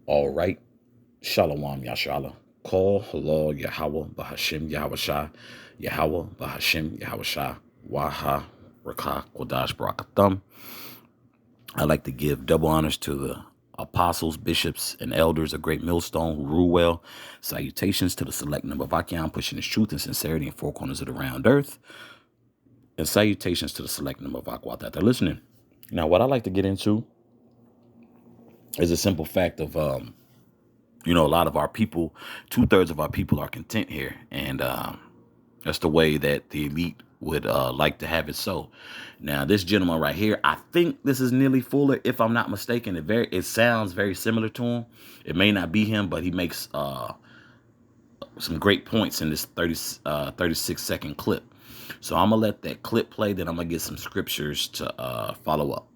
All right. Shalom Yashala. Call Halal Yahweh Bahashim Yahweh Shah. Yahweh Bahashim Yahweh Shah. Waha Rakah Kodash Barakathum. I'd like to give double honors to the apostles, bishops, and elders of Great Millstone who rule well. Salutations to the select number of Achaeon pushing his truth and sincerity in four corners of the round earth. And salutations to the select number of Aquat that they're listening. Now, what I like to get into is a simple fact of, a lot of our people, 2/3 of our people are content here. And that's the way that the elite would like to have it so. Now, this gentleman right here, I think this is Neely Fuller, if I'm not mistaken. It sounds very similar to him. It may not be him, but he makes some great points in this 36-second clip. So I'm going to let that clip play, then I'm going to get some scriptures to follow up.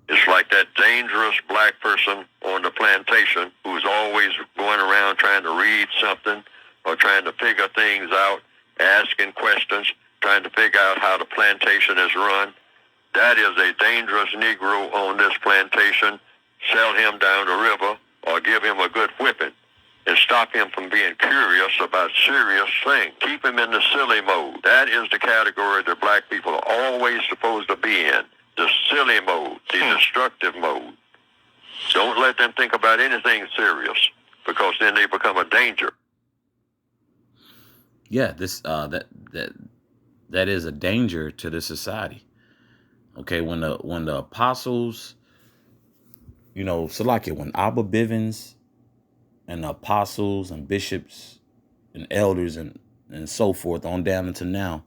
It's like that dangerous black person on the plantation who's always going around trying to read something or trying to figure things out, asking questions, trying to figure out how the plantation is run. That is a dangerous Negro on this plantation. Sell him down the river or give him a good whipping and stop him from being curious about serious things. Keep him in the silly mode. That is the category that black people are always supposed to be in. The silly mode, the destructive mode. Don't let them think about anything serious, because then they become a danger. Yeah, this that is a danger to the society. Okay, when the apostles, Salakia, when Abba Bivens and the apostles and bishops and elders and so forth on down until now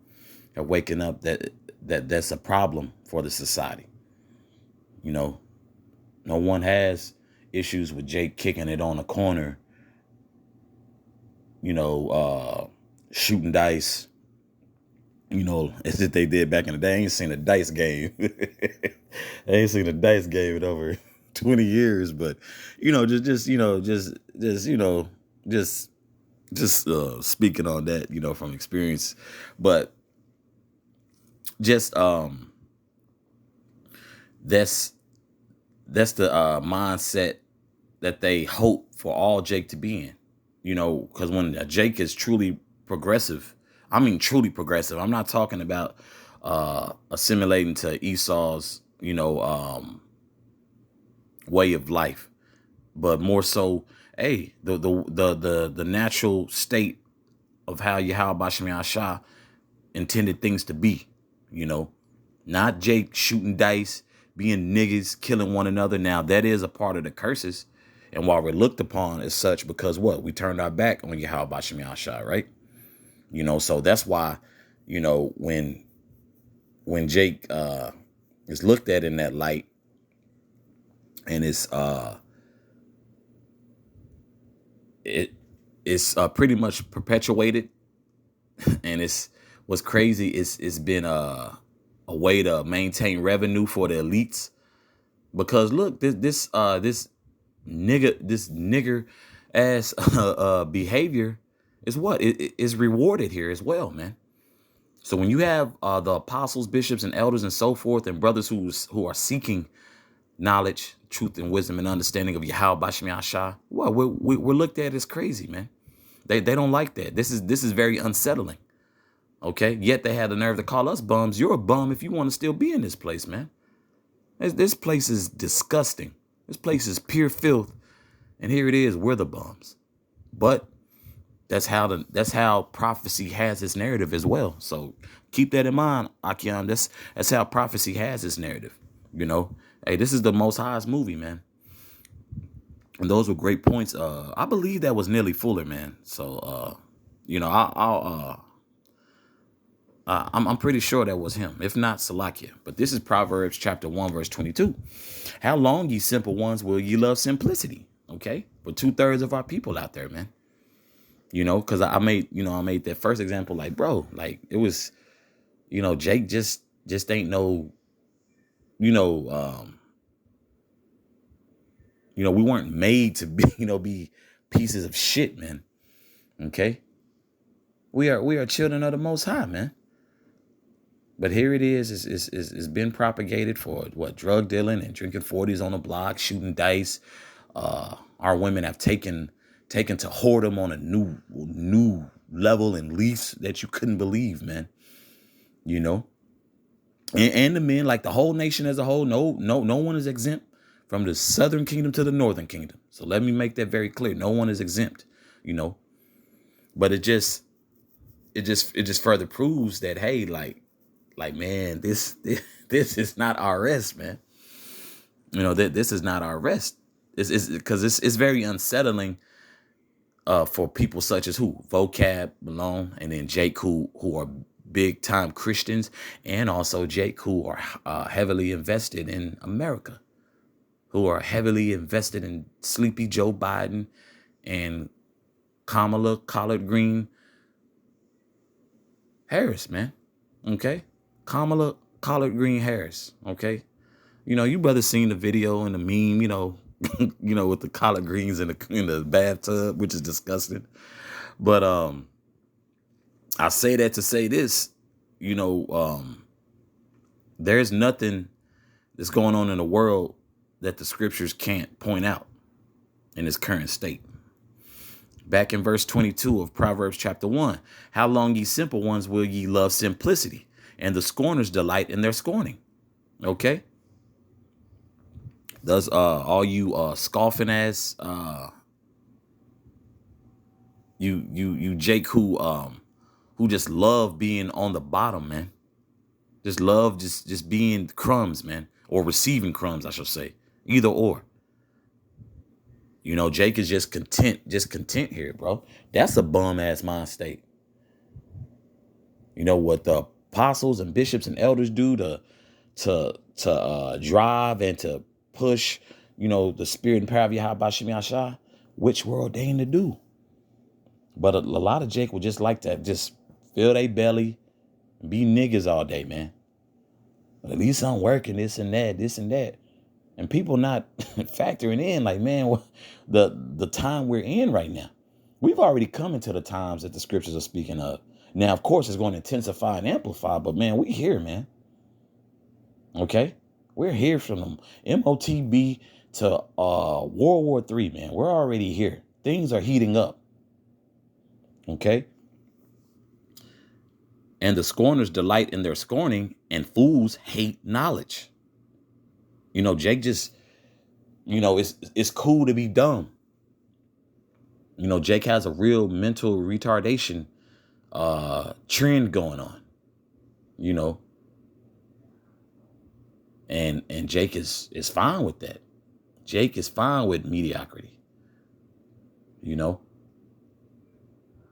are waking up that's a problem for the society. No one has issues with Jake kicking it on the corner, shooting dice, as if they did back in the day. I ain't seen a dice game. I ain't seen a dice game in over 20 years, but just speaking on that, from experience, but just that's the mindset that they hope for all Jake to be in, because when Jake is truly progressive, I mean truly progressive, I'm not talking about assimilating to Esau's way of life, but more so, hey, the natural state of how Yahweh Bashem Yahshua intended things to be, not Jake shooting dice, being niggas, killing one another. Now that is a part of the curses, and while we're looked upon as such, because we turned our back on Yahweh Bashem Yahshua, right? So that's why, when Jake is looked at in that light, and it's pretty much perpetuated, and what's crazy is it's been a way to maintain revenue for the elites, because look, this nigger ass behavior is what it is rewarded here as well, man. So when you have the apostles, bishops, and elders and so forth, and brothers who are seeking knowledge, truth, and wisdom and understanding of Yahweh Bashem Yahshua, well, we're looked at as crazy, man. They don't like that. This is very unsettling. Okay, yet they had the nerve to call us bums. You're a bum if you want to still be in this place, man. This place is disgusting. This place is pure filth, and here it is. We're the bums, but that's how prophecy has its narrative as well. So keep that in mind, Akian. That's how prophecy has its narrative. Hey, this is the Most High's movie, man. And those were great points. I believe that was Neely Fuller, man. So I'm pretty sure that was him, if not Salakia. But this is Proverbs chapter 1, verse 22. How long, ye simple ones, will ye love simplicity? Okay, for 2/3 of our people out there, man. Because I made that first example, like, bro, like it was, Jake just ain't no, we weren't made to be, be pieces of shit, man. Okay, we are children of the Most High, man. But here it is been propagated for what, drug dealing and drinking 40s on the block, shooting dice. Our women have taken to whoredom on a new level and lease that you couldn't believe, man. You know, and the men, like the whole nation as a whole, no one is exempt from the southern kingdom to the northern kingdom. So let me make that very clear. No one is exempt, you know. But it just further proves that, hey, like man, this is not our rest, man. You know, that this is not our rest. It's because it's very unsettling for people such as who? Vocab, Malone, and then Jake, who are big time Christians, and also Jake, who are heavily invested in America, who are heavily invested in sleepy Joe Biden and Kamala Collard Green Harris, man. Okay, Kamala Collard Green Harris. Okay, you know, you brothers seen the video and the meme, you know, with the collard greens in the bathtub, which is disgusting. But I say that to say this, you know, there's nothing that's going on in the world that the scriptures can't point out in its current state. Back in verse 22 of Proverbs chapter 1, how long, ye simple ones, will ye love simplicity, and the scorners delight in their scorning? Okay. Does all you scoffing ass you Jake who just love being on the bottom, man. Just love just being crumbs, man, or receiving crumbs, I should say. Either or. You know, Jake is just content here, bro. That's a bum ass mind state. You know what the apostles and bishops and elders do to drive and to push, you know, the spirit and power of Yahweh Shem Yahshua, which we're ordained to do. But a lot of Jake would just like to just fill their belly and be niggas all day, man. But at least I'm working this and that. And people not factoring in, like, man, the time we're in right now. We've already come into the times that the scriptures are speaking of. Now, of course, it's going to intensify and amplify, but man, we here, man. Okay? We're here from the MOTB to World War III, man. We're already here. Things are heating up. Okay? And the scorners delight in their scorning, and fools hate knowledge. You know, Jake just, you know, it's cool to be dumb. You know, Jake has a real mental retardation trend going on, you know. And Jake is fine with that. Jake is fine with mediocrity, you know.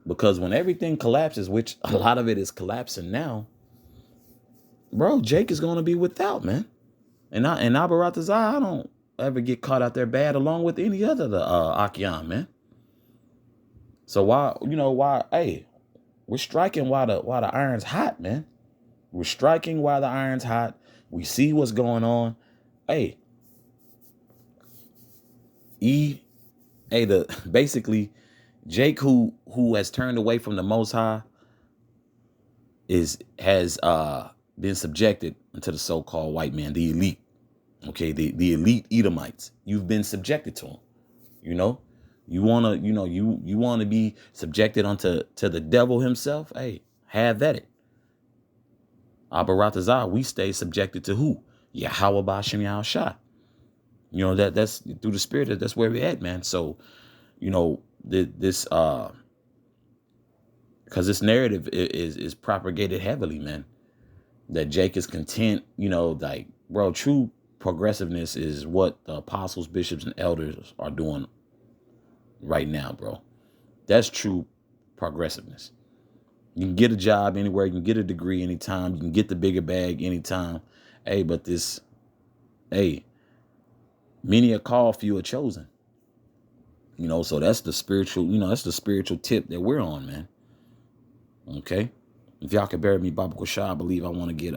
Because when everything collapses, which a lot of it is collapsing now, bro, Jake is going to be without, man. And Abaratazah, I don't ever get caught out there bad along with any other Akian, man. So hey, we're striking while the iron's hot, man. We're striking while the iron's hot. We see what's going on. Hey, basically Jake who has turned away from the Most High has been subjected to the so-called white man, the elite. Okay, the elite Edomites. You've been subjected to them. You know, you wanna be subjected to the devil himself. Hey, have at it. Abaratazah, we stay subjected to who? Yahweh B'Shem Yahushua. You know, that's through the spirit. That's where we're at, man. So, you know, this because this narrative is propagated heavily, man. That Jake is content, you know, like, bro, true progressiveness is what the apostles, bishops, and elders are doing right now, bro. That's true progressiveness. You can get a job anywhere. You can get a degree anytime. You can get the bigger bag anytime. Hey, but many are called, few are chosen. You know, so that's the spiritual, that's the spiritual tip that we're on, man. Okay. If y'all can bear me, Baba Kusha, I believe I want to get,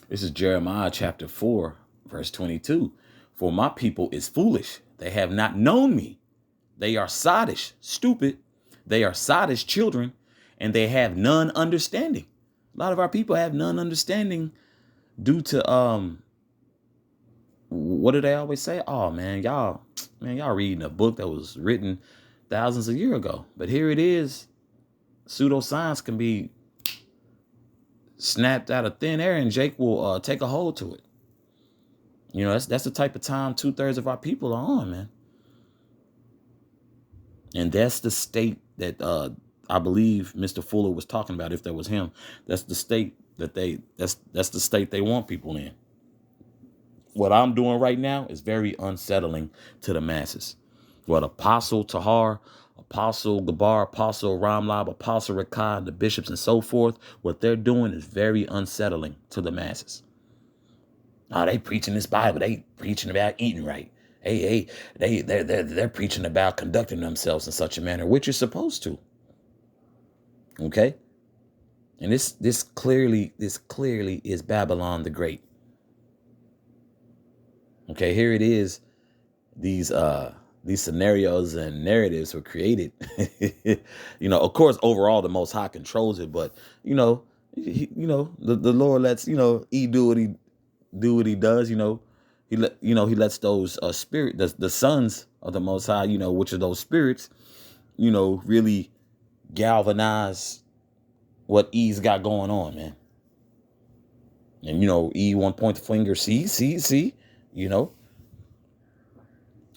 this is Jeremiah chapter 4, Verse 22, for my people is foolish. They have not known me. They are sottish, stupid. They are sottish children, and they have none understanding. A lot of our people have none understanding due to, what do they always say? Oh, y'all reading a book that was written thousands of years ago. But here it is. Pseudoscience can be snapped out of thin air, and Jake will take a hold to it. You know, that's the type of time 2/3 of our people are on, man. And that's the state that I believe Mr. Fuller was talking about. If that was him, that's the state that that's the state they want people in. What I'm doing right now is very unsettling to the masses. What Apostle Tahar, Apostle Gabar, Apostle Ramlab, Apostle Rakai, the bishops and so forth, what they're doing is very unsettling to the masses. Oh, they preaching this Bible. They preaching about eating right. They're preaching about conducting themselves in such a manner, which you're supposed to. Okay? And this clearly is Babylon the Great. Okay, here it is. These scenarios and narratives were created. You know, of course, overall the Most High controls it, but the Lord lets E do what he does. He lets those spirit, the sons of the Most High, which are those spirits, really galvanize what E's got going on, man. And E one point the finger, see,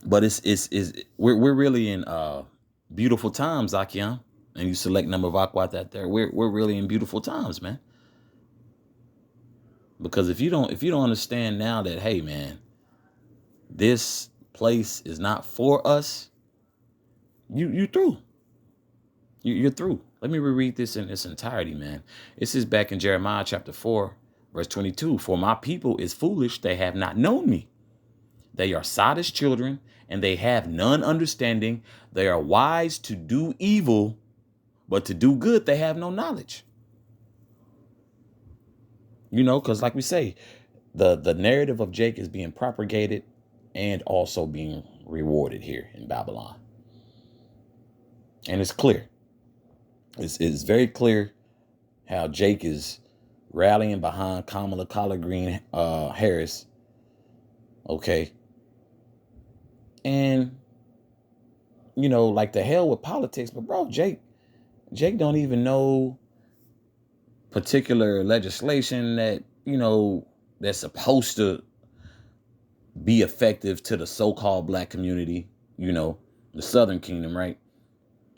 but we're really in beautiful times, Akian, and you select number of Aquat out there. We're really in beautiful times, man. Because if you don't understand now that, hey man, this place is not for us, you through. You're through. Let me reread this in its entirety, man. This is back in Jeremiah chapter 4, verse 22. For my people is foolish, they have not known me. They are sottish children, and they have none understanding. They are wise to do evil, but to do good they have no knowledge. Because like we say, the narrative of Jake is being propagated and also being rewarded here in Babylon. And it's clear. It's very clear how Jake is rallying behind Kamala Collard Green Harris. Okay. And, like the hell with politics, but bro, Jake don't even know particular legislation that, that's supposed to be effective to the so-called black community, the Southern Kingdom, right?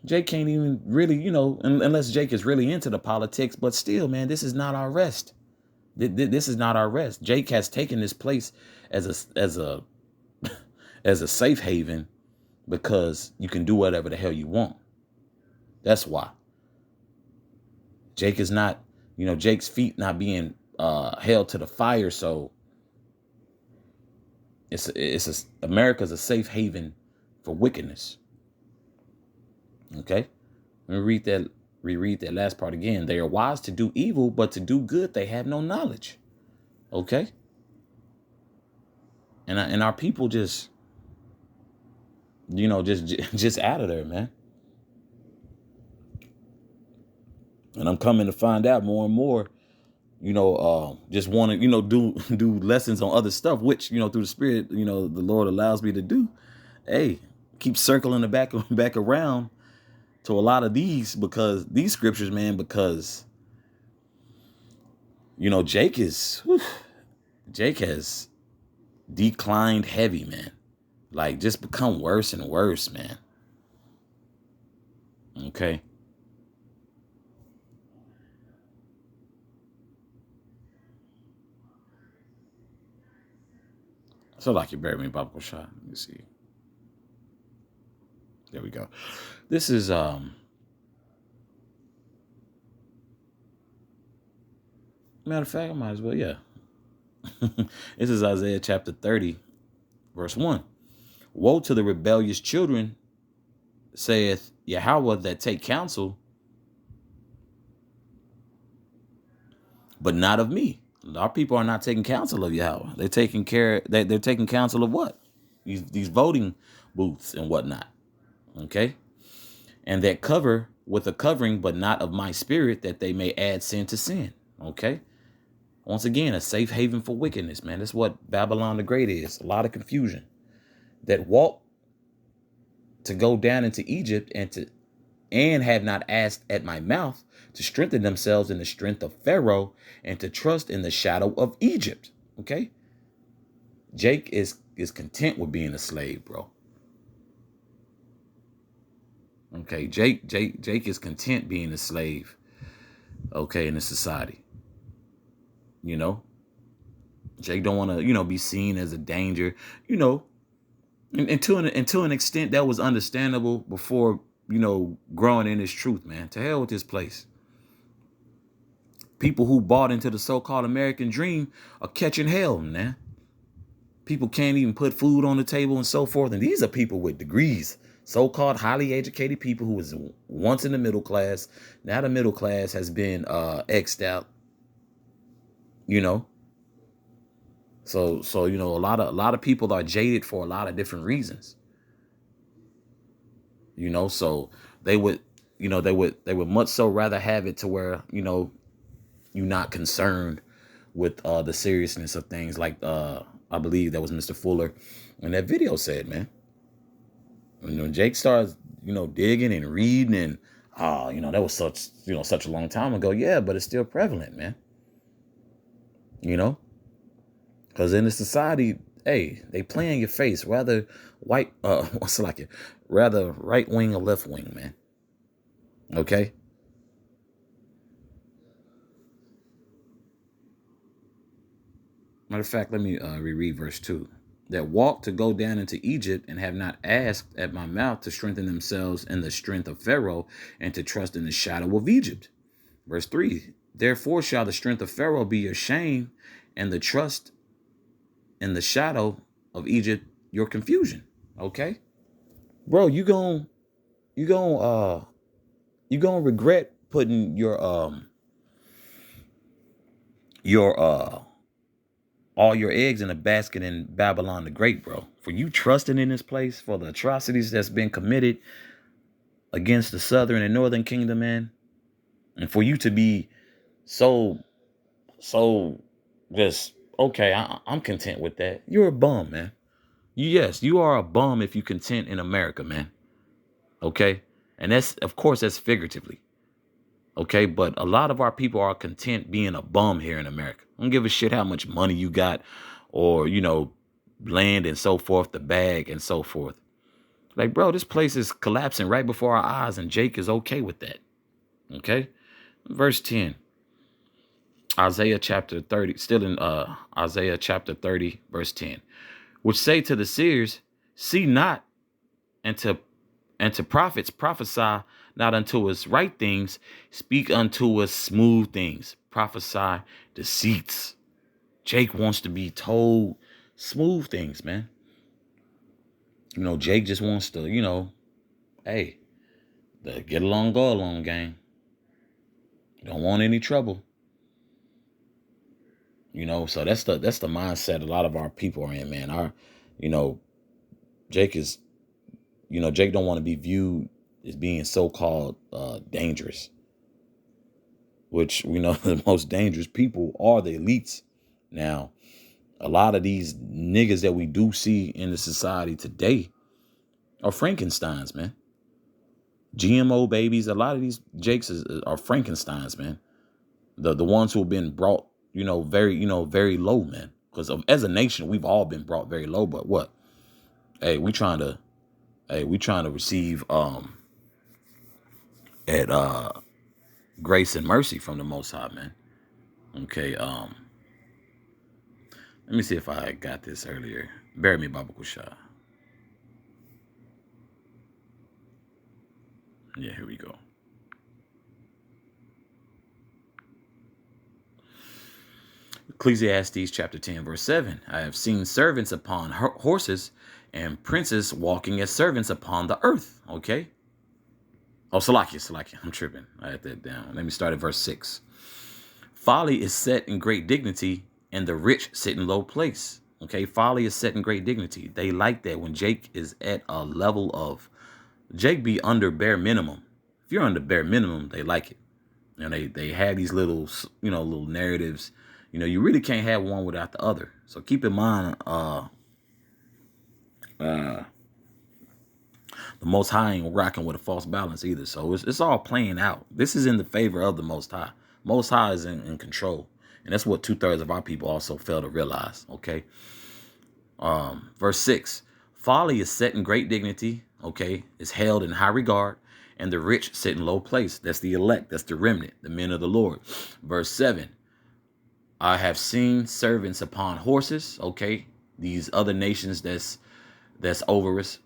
Jake can't even really, unless Jake is really into the politics, but still, man, this is not our rest. This is not our rest. Jake has taken this place as a safe haven because you can do whatever the hell you want. That's why. Jake is not, Jake's feet not being held to the fire. So America's a safe haven for wickedness. Okay. Let me reread that last part again. They are wise to do evil, but to do good, they have no knowledge. Okay. And our people just, just out of there, man. And I'm coming to find out more and more, just want to, do lessons on other stuff, which, through the Spirit, the Lord allows me to do. Hey, keep circling the back around to a lot of these scriptures, man, because, Jake has declined heavy, man. Like, just become worse and worse, man. Okay. So like you buried me, Bible shot. Let me see. There we go. This is matter of fact, I might as well, yeah. This is Isaiah chapter 30, verse 1. Woe to the rebellious children, saith Yahweh, that take counsel, but not of me. Our people are not taking counsel of Yahweh. They're taking care. They're taking counsel of what? These voting booths and whatnot. Okay. And that cover with a covering, but not of my spirit, that they may add sin to sin. Okay. Once again, a safe haven for wickedness, man. That's what Babylon the Great is. A lot of confusion. That walk to go down into Egypt and have not asked at my mouth to strengthen themselves in the strength of Pharaoh and to trust in the shadow of Egypt. Okay. Jake is content with being a slave, bro. Okay. Jake is content being a slave. Okay. In the society, you know, Jake don't want to, be seen as a danger, and to an extent that was understandable before, growing in his truth, man. To hell with this place. People who bought into the so-called American dream are catching hell, man. People can't even put food on the table and so forth. And these are people with degrees, so-called highly educated people who was once in the middle class. Now the middle class has been X'd out, So, a lot of people are jaded for a lot of different reasons. So they would much so rather have it to where, you're not concerned with the seriousness of things, like I believe that was Mr. Fuller in that video said, man. When Jake starts, digging and reading and that was such a long time ago. Yeah, but it's still prevalent, man. Because in the society, hey, they play in your face, rather rather right wing or left wing, man. Okay. Matter of fact, let me reread verse 2. That walk to go down into Egypt and have not asked at my mouth to strengthen themselves in the strength of Pharaoh and to trust in the shadow of Egypt. Verse 3. Therefore shall the strength of Pharaoh be your shame, and the trust in the shadow of Egypt your confusion. Okay, bro, you gonna regret putting your all your eggs in a basket in Babylon the Great, bro. For you trusting in this place, for the atrocities that's been committed against the southern and northern kingdom, man. And for you to be so just, okay, I'm content with that. You're a bum, man. Yes, you are a bum if you content in America, man. Okay. And of course, that's figuratively. Okay. But a lot of our people are content being a bum here in America. I don't give a shit how much money you got or, land and so forth, the bag and so forth. Like, bro, this place is collapsing right before our eyes, and Jake is okay with that. Okay. Verse 10. Isaiah chapter 30, still in Isaiah chapter 30, verse 10, which say to the seers, see not, and to prophets prophesy not unto us right things, speak unto us smooth things, prophesy deceits. Jake wants to be told smooth things, man. Jake just wants to, hey, the get along, go along gang. Don't want any trouble. So that's the mindset a lot of our people are in, man. Jake don't want to be viewed as being so-called dangerous, which the most dangerous people are the elites. Now, a lot of these niggas that we do see in the society today are Frankensteins, man. GMO babies. A lot of these Jakes are Frankensteins, man. The ones who have been brought, very low, man. Because as a nation, we've all been brought very low. But what? Hey, we trying to receive at grace and mercy from the Most High, man. Okay. Let me see if I got this earlier. Bear me, Baba Kusha. Yeah, here we go. Ecclesiastes chapter 10, verse 7. I have seen servants upon horses and princes walking as servants upon the earth. Okay. Oh, Salakia. I'm tripping. I had that down. Let me start at verse 6. Folly is set in great dignity, and the rich sit in low place. Okay, folly is set in great dignity. They like that when Jake is at a level of Jake be under bare minimum. If you're under bare minimum, they like it. And they have these little, little narratives. You really can't have one without the other. So keep in mind, the Most High ain't rocking with a false balance either. So it's all playing out. This is in the favor of the Most High. Most High is in control. And that's what 2/3 of our people also fail to realize. Okay. Verse 6. Folly is set in great dignity. Okay. Is held in high regard. And the rich sit in low place. That's the elect. That's the remnant. The men of the Lord. Verse 7. I have seen servants upon horses. Okay. These other nations that's over us,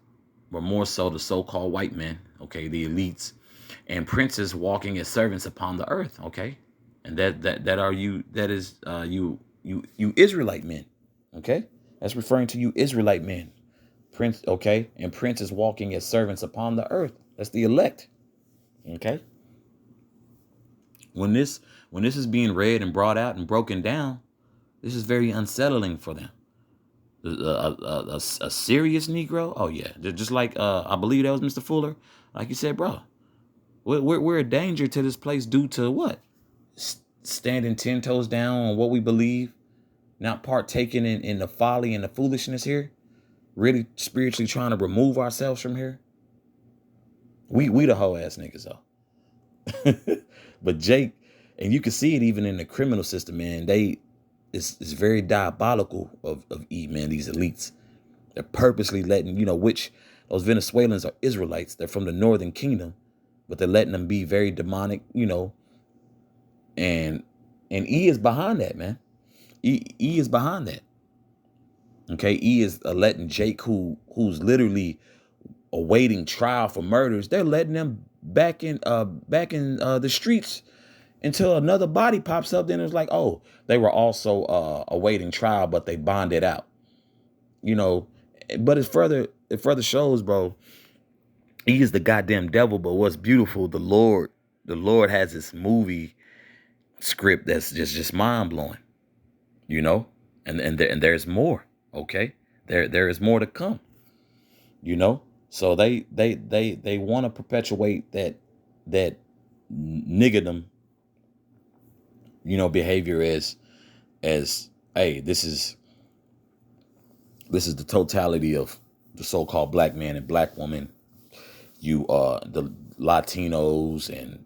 but more so the so-called white men, okay, the elites, and princes walking as servants upon the earth, okay, and that is you Israelite men, okay, that's referring to you Israelite men, prince, okay, and princes walking as servants upon the earth. That's the elect, okay. When this is being read and brought out and broken down, this is very unsettling for them. A serious Negro? Oh yeah, just like I believe that was Mr. Fuller. Like you said, bro, we're a danger to this place due to what? Standing 10 toes down on what we believe, not partaking in the folly and the foolishness here. Really spiritually trying to remove ourselves from here. We the whole ass niggas though. But Jake, and you can see it even in the criminal system, man. It's very diabolical of E, man, these elites. They're purposely letting, which those Venezuelans are Israelites. They're from the Northern Kingdom, but they're letting them be very demonic, and E is behind that, man. E is behind that. Okay, E is letting Jake, who's literally awaiting trial for murders, they're letting them back in the streets until another body pops up. Then it's like, oh, they were also awaiting trial, but they bonded out. But it further shows, bro, he is the goddamn devil. But what's beautiful, the Lord has this movie script that's just mind blowing, and there's more. Okay, there is more to come, So they want to perpetuate that niggerdom, behavior as hey, this is the totality of the so-called black man and black woman. The Latinos and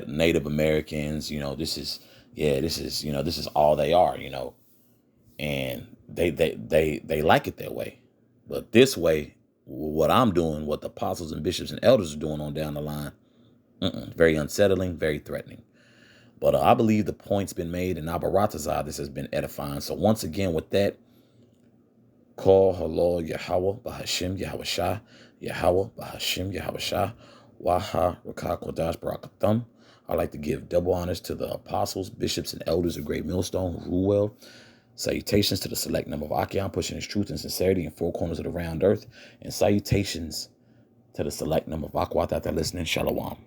Native Americans, this is all they are, and they like it that way. But this way, what I'm doing, what the apostles and bishops and elders are doing on down the line, very unsettling, very threatening. But I believe the point's been made, and Abaratazah, this has been edifying. So once again, with that, call Halal Yahweh Bahashim Yahweh Yahweh Bahashim Yahweh Waha Rakah Kodash Barakathum. I'd like to give double honors to the apostles, bishops, and elders of Great Millstone who rule well. Salutations to the select number of Achaeon, pushing his truth and sincerity in four corners of the round earth. And salutations to the select number of Aquat that are listening. Shalom.